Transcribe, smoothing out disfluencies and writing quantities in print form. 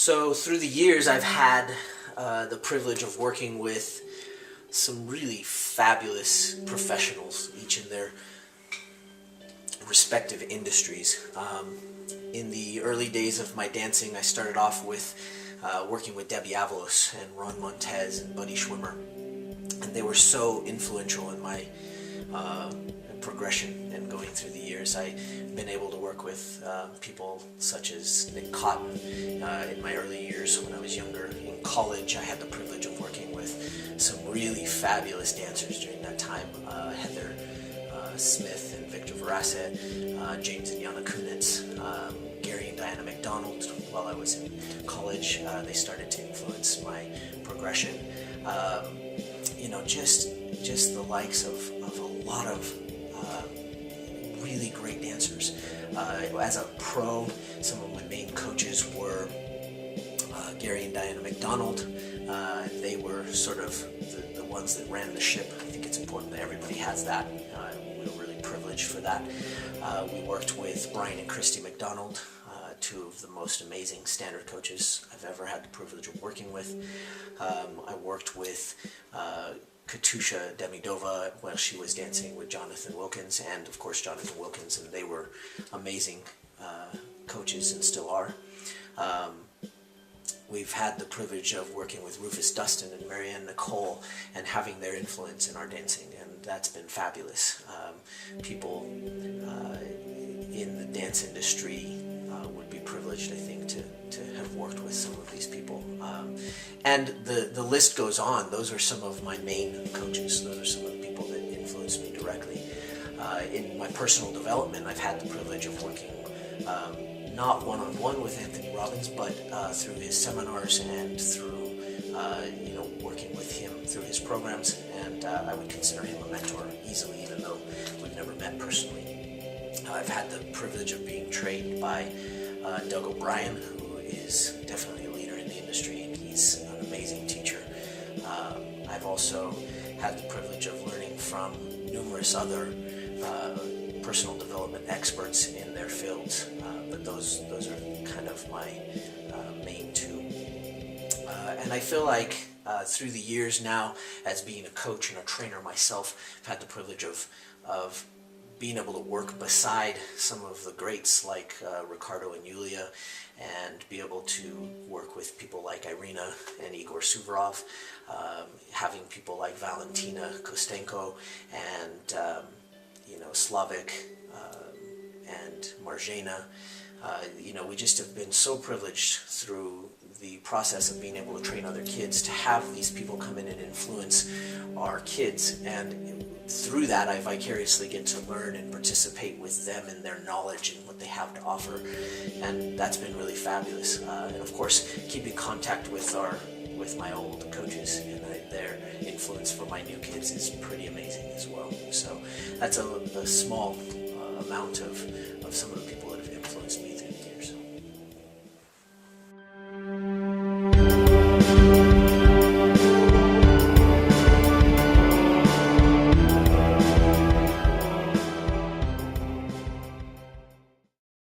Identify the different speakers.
Speaker 1: So through the years, I've had the privilege of working with some really fabulous professionals, each in their respective industries. In the early days of my dancing, I started off with working with Debbie Avalos and Ron Montez and Buddy Schwimmer, and they were so influential in my progression and going through the years. I've been able to work with people such as Nick Cotton in my early years when I was younger. In college, I had the privilege of working with some really fabulous dancers during that time. Heather Smith and Victor Verasset, James and Yana Kunitz, Gary and Diana McDonald. While I was in college, they started to influence my progression. Just the likes of a lot of really great dancers. As a pro, some of my main coaches were Gary and Diana McDonald. They were sort of the ones that ran the ship. I think it's important that everybody has that. We were really privileged for that. We worked with Brian and Christy McDonald, two of the most amazing standard coaches I've ever had the privilege of working with. I worked with Katusha Demidova while she was dancing with Jonathan Wilkins, and of course Jonathan Wilkins, and they were amazing coaches and still are. We've had the privilege of working with Rufus Dustin and Marianne Nicole and having their influence in our dancing, and that's been fabulous. People in the dance industry would be privileged, I think, to have worked with some of these people. And the list goes on. Those are some of my main coaches. Those are some of the people that influenced me directly. In my personal development, I've had the privilege of working not one-on-one with Anthony Robbins, but through his seminars and through working with him through his programs, and I would consider him a mentor easily, even though we've never met personally. I've had the privilege of being trained by Doug O'Brien, who is definitely a leader in the industry, and he's an amazing teacher. I've also had the privilege of learning from numerous other personal development experts in their fields, but those are kind of my main two. And I feel like through the years now, as being a coach and a trainer myself, I've had the privilege of being able to work beside some of the greats like Ricardo and Yulia, and be able to work with people like Irina and Igor Suvorov, having people like Valentina Kostenko and Slavik and Marjana. We just have been so privileged through the process of being able to train other kids to have these people come in and influence our kids, and through that I vicariously get to learn and participate with them in their knowledge and what they have to offer, and that's been really fabulous. And of course, keeping contact with my old coaches and their influence for my new kids is pretty amazing as well. So that's a small amount of some of the people that have influenced me.